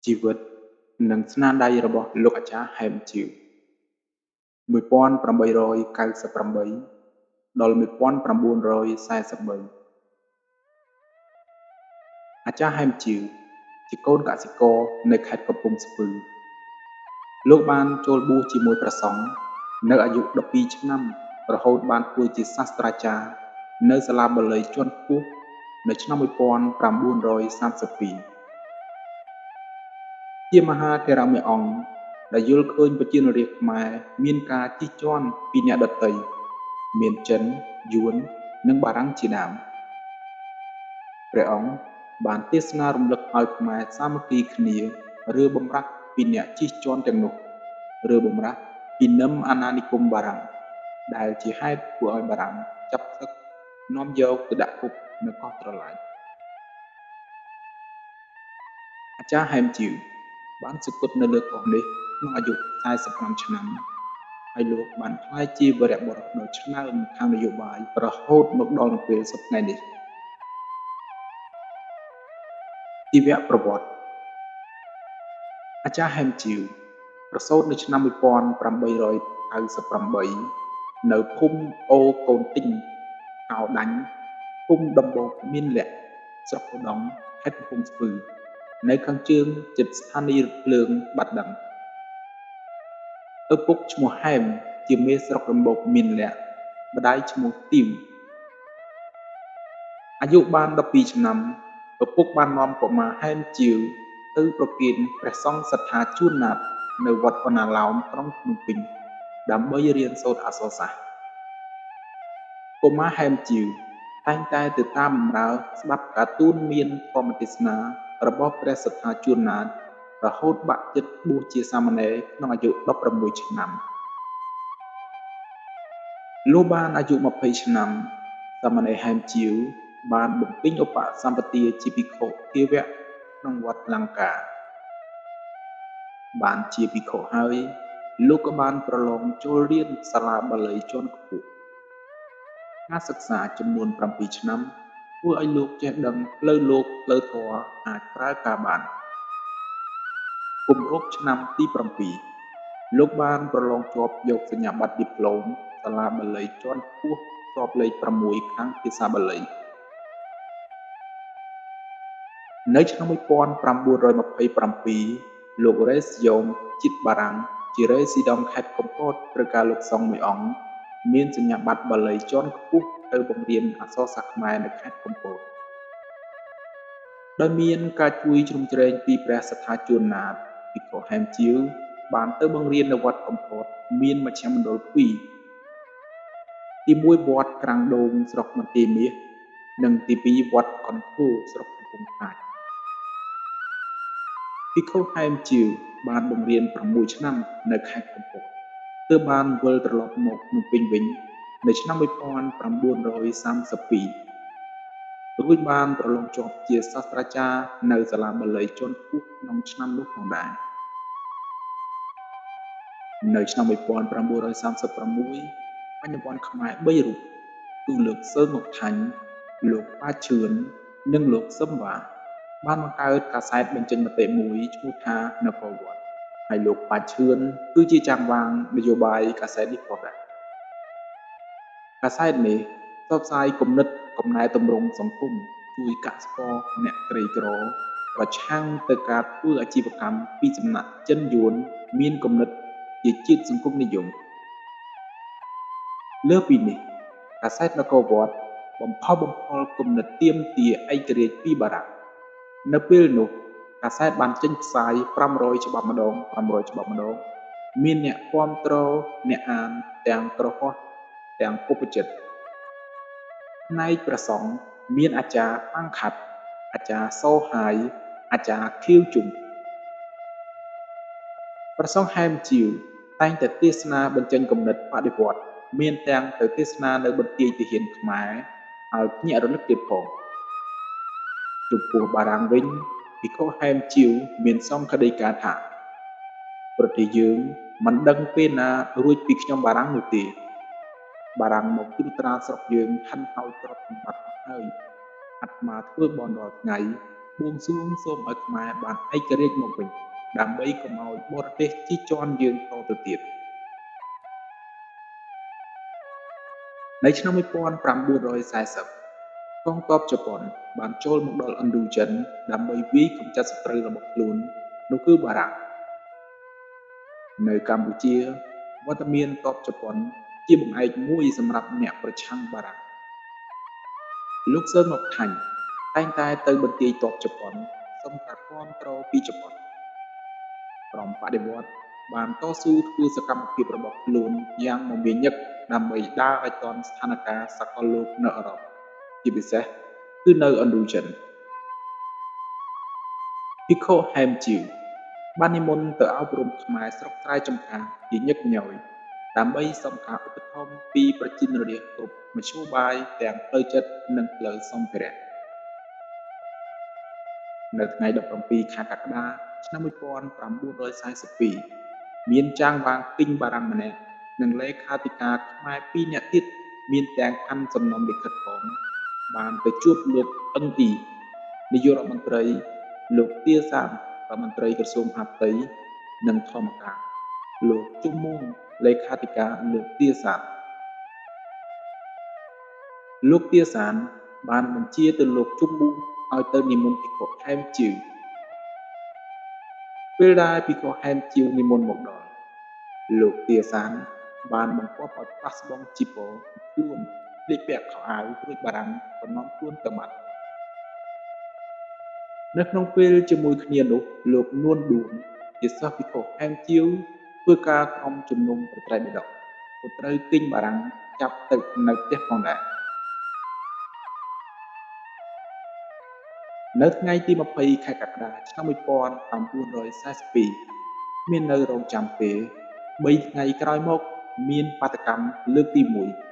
ជីវិតនិងស្នាដៃរបស់លោកអាចារ្យហែមជីវ1898ដល់1943អាចារ្យហែមជីវជាកូនកសិករនៅខេត្តកំពង់ស្ពឺលោកបានចូលបួសជាមួយព្រះសង្ឃនៅអាយុ12ឆ្នាំរហូតបានធ្វើជាសាស្ត្រាចារ្យនៅសាលាបាលីជាន់ខ្ពស់នៅឆ្នាំ1932ជាមហាថេរៈមួយអង្គដែលយល់ឃើញប្រជាជនរាស្ត្រខ្មែរមានការជិះជាន់ពីអ្នកដទៃមានចិនយួននិងបារាំងជាដើមព្រះអង្គបានទេសនារំលឹកឲ្យខ្មែរសាមគ្គីគ្នាឬបំរាស់ពីអ្នកជិះជាន់ទាំងនោះឬបំរាស់ពីនឹមអាណានិគមបារាំងដែលជាហេតុធ្វើឲ្យបារាំងចាប់ទឹកនាំយកទៅដាក់គុកនៅកោះត្រឡាចអាចារ្យហែមជីវបានសគត់នៅលើកោះនេះក្នុងអាយុ45ឆ្នាំហើយលោកបានក្លាយជាវីរបុរសដ៏ឆ្នើមខាងនយោបាយរហូតមកដល់នៅពេលសព្វថ្ងៃនេះជីវប្រវត្តិអាចារ្យហែមជីវប្រសូតនៅឆ្នាំ1898នៅភូមិអូកូនទិញកោដាញ់ភូមិដំបូកមានលក្ខស្រុកឧដុង្គខេត្តកំពង់ស្ពឺនៅខាងជើងជិតស្ថានីយ៍រថភ្លើងបាត់ដំឪពុកឈ្មោះហែមជាមេស្រុកដំបូកមានលក្ខម្ដាយឈ្មោះទីមអាយុបាន12ឆ្នាំឪពុកបាននាំកុមារហែមជីវទៅប្រគេនព្រះសង្ឃសត្ថាជួនណាតនៅវត្តបណ្ណាឡោមក្រុងភ្នំពេញដើម្បីរៀនសូត្រអក្សរសាស្ត្រកុមារហែមជីវតែងតែទៅតាមបម្រើស្ដាប់ការទូនមានធម្មទេសនារបស់ព្រះសត្ថាជួនណាតរហូតបាក់ចិត្តបួសជាសាមណេរក្នុងអាយុ16ឆ្នាំលុះបានអាយុ20ឆ្នាំសាមណេរហែមជីវបានបំពេញឧបសម្បទាជាភិក្ខុភាវៈក្នុងវត្តលង្កាបានជាភិក្ខុហើយលោកក៏បានប្រឡងចូលរៀនសាលាបាលីជាន់ខ្ពស់ការសិក្សាចំនួន7ឆ្នាំធ្វើឲ្យលោកចេះដឹងផ្លូវលោកផ្លូវធម៌អាចប្រើការបានគម្រប់ឆ្នាំទី7លោកបានប្រឡងជាប់យកសញ្ញាបត្រឌីប្លូមសាលាបាលីជាន់ខ្ពស់ជាប់លេខ6ខាងភាសាបាលីនៅឆ្នាំ1927លោករ៉េសយ៉ូមជាតិបារាំងជារ៉េស៊ីដង់ខេត្តកំពតត្រូវការលោកសង្ឃមួយអង្គមានសញ្ញាបត្របាលីជាន់ខ្ពស់ទៅបង្រៀនអក្សរសាស្ត្រខ្មែរនៅខេត្តកំពតដោយមានការជួយជ្រោមជ្រែងពីព្រះសត្ថាជួនណាតភិក្ខុហែមជីវបានទៅបង្រៀននៅវត្តកំពតមានមជ្ឈមណ្ឌល2ទី1វត្តក្រាំងដូងស្រុកមន្ទីរមាសនិងទី2វត្តកន្ធរស្រុកកំពង់ផាចភិក្ខុហែមជីវបានបង្រៀន6ឆ្នាំនៅខេត្តកំពតទើបបានវិលត្រឡប់មកភ្នំពេញវិញនៅឆ្នាំ1932រួចបានប្រឡងជាប់ជាសាស្ត្រាចារ្យនៅសាលាបាលីជាន់ខ្ពស់ក្នុងឆ្នាំនោះផងដែរនៅឆ្នាំ1936បញ្ញវន្តខ្មែរ3រូបគឺលោកសឺងង៉ុកថាញ់លោកប៉ាឈឿននិងលោកសឹមវ៉ាបានបង្កើតកាសែតបញ្ចេញមតិមួយឈ្មោះថានគរវត្តហើយលោកប៉ាឈឿនគឺជាចាំងវាងនយោបាយកាសែតនេះផងដែរកាសែតនេះផ្សព្វផ្សាយគំនិតកំណែទម្រង់សង្គមជួយកសិករអ្នកក្រីក្រប្រឆាំងទៅការធ្វើអាជីវកម្មពីសំណាក់ចិនយួនមានគំនិតជាជាតិសង្គមនិយមលើពីនេះកាសែតនគរវត្តបំផុសបំផុលគំនិតទាមទារឯករាជ្យពីបារាំងនៅពេលនោះកាសែតបានចេញផ្សាយ500ច្បាប់ម្ដងមានអ្នកគាំទ្រអ្នកអានទាំងក្រហមទាំងពុបចិត្តផ្នែកព្រះសង្ឃមានអាចារ្យប៉ាងខាត់អាចារ្យសូហាយអាចារ្យខៀវជុំព្រះសង្ឃហែមជីវតែងតែទេសនាបញ្ចេញគំនិតបដិវត្តន៍មានទាំងទៅទេសនានៅបន្ទាយទាហានខ្មែរឲ្យភ្ញាក់រលឹកទៀតផងចំពោះបារាំងវិញភិក្ខុហែមជីវមានសង្ឃដីកាថាប្រទេសយើងមិនដឹងពេលណារួចពីខ្ញុំបារាំងនោះទេបារាំងមកត្រួតត្រាស្រុកយើងហិនហោចទ្រព្យសម្បត្តិហើយអាត្មាធ្វើបន់រាល់ថ្ងៃ បួងសួងសូមឲ្យខ្មែរបានឯករាជ្យមកវិញដើម្បីកុំឲ្យបរទេសជិះជាន់យើងតទៅទៀតនៅឆ្នាំ1940កងទ័ពជប៉ុនបានចូលមកដល់ឥណ្ឌូចិនដើម្បីវាយកម្ចាត់សត្រូវរបស់ខ្លួននោះគឺបារាំងនៅកម្ពុជាវត្តមានទ័ពជប៉ុនជាបង្អែកមួយសម្រាប់អ្នកប្រឆាំងបារាំងលោកសឺន ង៉ុកថាញ់តែងតែទៅបន្ទាយទ័ពជប៉ុនសុំការគាំទ្រពីជប៉ុនក្រុមបដិវត្តន៍បានតស៊ូធ្វើសកម្មភាពរបស់ខ្លួនយ៉ាងមមាញឹកដើម្បីដើរឲ្យទាន់ស្ថានភាពសកលលោកនៅអឺរ៉ុបជាពិសេសគឺនៅឥណ្ឌូចិនភិក្ខុហែមជីវបាននិមន្តទៅអប់រំខ្មែរស្រុកស្រែចម្ការជាញឹកញយដើម្បីសុំការឧបត្ថម្ភពីប្រជាជនរាស្ត្រគ្រប់មធ្យោបាយទាំងផ្លូវចិត្តនិងផ្លូវសម្ភារៈនៅថ្ងៃ17ខែកក្កដាឆ្នាំ1942មានចាងវាងគីងបារាំងម្នាក់និងលេខាធិការខ្មែរ2នាក់ទៀតមានទាំងខណ្ឌសំណុំលិខិតផងបានទៅជួបលោកអឹងទីនាយករដ្ឋមន្ត្រីលោកទាសានរដ្ឋមន្ត្រីក្រសួងមហាផ្ទៃនិងធម្មការលោកជុំមួងលេខាធិការលោកទាសានលោកទាសានបានបញ្ជាទៅលោកជុំមួងឲ្យទៅនិមន្តភិក្ខុហែមជីវពេលដែលភិក្ខុហែមជីវនិមន្តមកដល់លោកទាសានបានបង្គាប់ឲ្យប៉ះស្បង់ជីពរខ្លួនស្លៀកពាក់ខោអាវរួចបារាំងក៏នាំខ្លួនទៅបាត់នៅក្នុងពេលជាមួយគ្នានោះលោកនួនឌួងជាសិស្សភិក្ខុហែមជីវធ្វើការក្រុមជំនុំប្រត្រែបិដកក៏ត្រូវគិញបារាំងចាប់ទៅនៅផ្ទះផងដែរនៅថ្ងៃទី20ខែកក្កដាឆ្នាំ1942មាននៅរងចាំទេ3ថ្ងៃក្រោយមកមានបាតកម្មលើកទី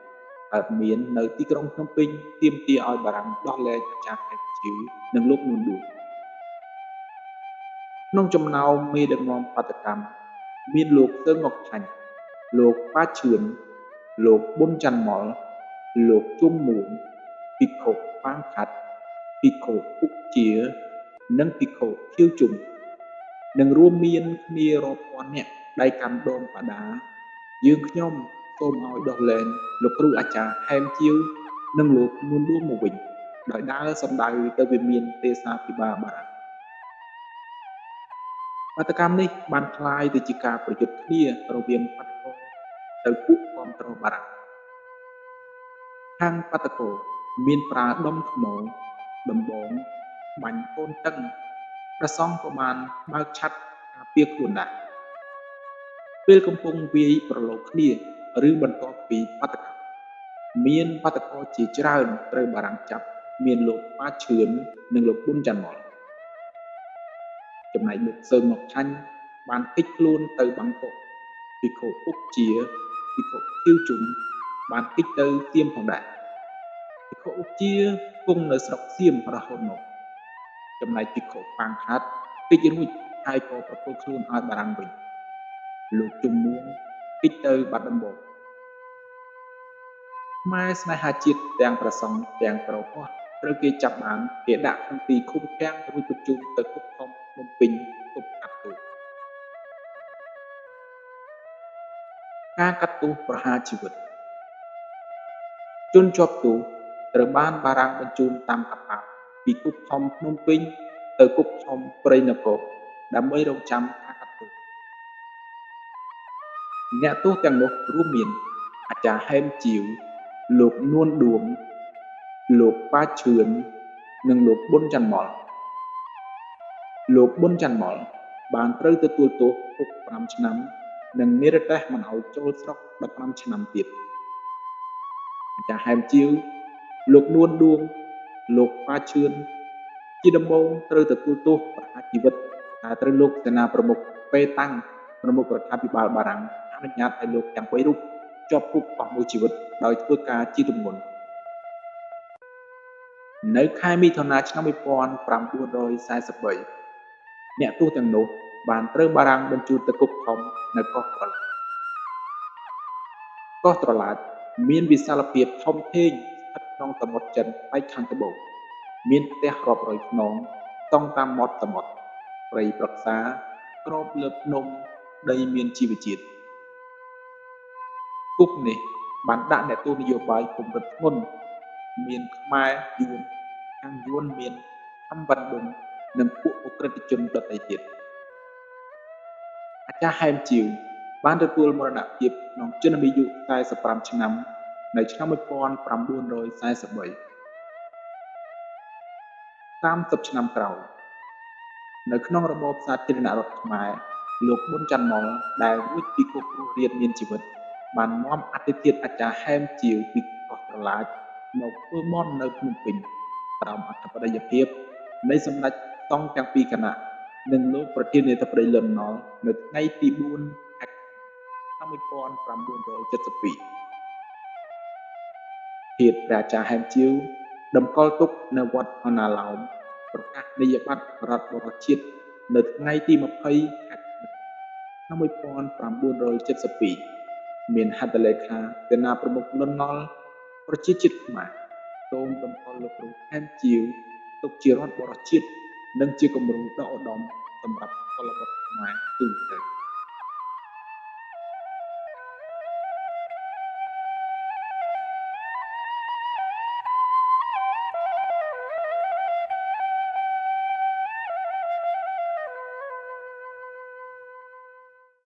1កើតមាននៅទីក្រុងភ្នំពេញទាមទារឲ្យបារាំងដោះលែងអាចារ្យហែមជីវនិងលោកនួនឌួងក្នុងចំណោមមេដឹកនាំបាតកម្មមានលោកសឺន ង៉ុកថាញ់លោកប៉ាឈឿនលោកប៊ុនច័ន្ទម៉ុលលោកជុំមួងភិក្ខុប៉ាងខាត់ភិក្ខុពុកជានិងភិក្ខុខៀវជុំនិងរួមមានគ្នារាប់ពាន់នាក់ដៃកាន់ដងបដាយើងខ្ញុំសូមឲ្យដោះលែងលោកគ្រូអាចារ្យហែមជីវនិងលោកនួនឌួងមកវិញដោយដើរសំដៅទៅវិមានទេសាភិបាលបារាំងបាតកម្មនេះបានคล้ายទៅជាការប្រយុទ្ធគ្នារវាងបាតកោទៅពួកគាំទ្របារាំងខាងបាតកោមានប្រើដុំថ្មដំបងបាញ់កូនតឹងព្រះសង្ឃក៏បានបើកឆ័ត្រការពារខ្លួនដែរពេលកំពុងវាយប្រឡូកគ្នាឬបន្ទាប់ពីបាតកម្មមានបាតកោជាច្រើនត្រូវបារាំងចាប់មានលោកប៉ាឈឿននិងលោកប៊ុនច័ន្ទម៉ុលចំណែកលោកសឺន ង៉ុកថាញ់បានគេចខ្លួនទៅបាងកកភិក្ខុពុកជាភិក្ខុខៀវជុំបានគេចទៅសៀមផងដែរភិក្ខុឧបជាគង់នៅស្រុកសៀមរហូតមកចំណែកភិក្ខុប៉ាងខាត់គេចរួចហើយក៏ប្រគល់ខ្លួនឲ្យបារាំងវិញលោកជុំមួងគេចទៅបាត់ដំបងខ្មែរស្នេហាជាតិទាំងប្រសង់ទាំងប្រហោះត្រូវគេចាប់បានគេដាក់ក្នុងទីឃុំឃាំងរួចបញ្ជូនទៅគុកធំភ្នំពេញទប់កាត់ទោសការកាត់ទោសប្រហារជីវិតជនជាប់ទោសត្រូវបានបារាំងបញ្ជូនតាមកប៉ាល់ពីគុកធំភ្នំពេញទៅគុកធំព្រៃនគរដើម្បីរងចាំការកាត់ទោសអ្នកទោសទាំងនោះរួមមានអាចារ្យហែមជីវលោកនួនឌួងលោកប៉ាឈឿននិងលោកប៊ុនច័ន្ទម៉ុលលោកប៊ុនច័ន្ទម៉ុលបានត្រូវទទួលទោសគុក5ឆ្នាំនិងនិរទេសមិនឲ្យចូលស្រុក15ឆ្នាំទៀតអាចារ្យហែមជីវលោកនួនឌួងលោកប៉ាឈឿនជាដំបូងត្រូវទទួលទោសប្រហារជីវិតតែត្រូវលោកសេនាប្រមុខពេតាំងប្រមុខរដ្ឋាភិបាលបារាំងអនុញ្ញាតឲ្យលោកទាំង3រូបជាប់គុកអស់មួយជីវិតដោយធ្វើការជាទម្ងន់នៅខែមិថុនាឆ្នាំ1943អ្នកទោសទាំងនោះបានត្រូវបារាំងបញ្ជូនទៅគុកធំនៅកោះត្រឡាចកោះត្រឡាចមានវិសាលភាពធំធេងស្ថិតក្នុងសមុទ្រចិនផ្នែកខាងត្បូងមានផ្ទះរាប់រយខ្នង តង់តាមមាត់សមុទ្រព្រៃប្រឹក្សាក្របលើភ្នំដីមានជីវជាតិគុកនេះបានដាក់អ្នកទោសនយោបាយកម្រិតធ្ងន់មានខ្មែរយួនខាងយួនមានខំវ៉ាន់ឌុងនិងពួកអក្រិតជនដទៃទៀតអាចារ្យហែមជីវបានទទួលមរណភាពក្នុងជន្មាយុ45ឆ្នាំនៅឆ្នាំ1943 30ឆ្នាំក្រោយនៅក្នុងរបបសាធារណរដ្ឋខ្មែរលោកប៊ុនច័ន្ទម៉ុលដែលរួចពីគុករស់រានមានជីវិតបាននាំអធិធិធអាចារ្យហែមជីវពីកោះត្រឡាចមកធ្វើមន្តនៅភ្នំពេញក្រោមអធិបតេយ្យភាពនៃសម្ដេចតង់ទាំងពីរគណៈនិងលោកប្រធានាធិបតីលន់ នល់នៅថ្ងៃទី4ខែឆ្នាំ1972ភាពព្រះអាចារ្យហែមជីវតម្កល់ទុកនៅវត្តអណាឡោមប្រកាសនីយបត្ររដ្ឋបរោះជាតិនៅថ្ងៃទី20ខែឆ្នាំ1972មានហត្ថលេខាសេនាប្រមុខលន់ នល់ប្រជាជាតិខ្មែរសូមតម្កល់លោកគ្រូហែមជីវទុកជារដ្ឋបរោះជាតិនិងជាគំរូដ៏ឧត្តមសម្រាប់កុលបុត្រខ្មែរទូទៅ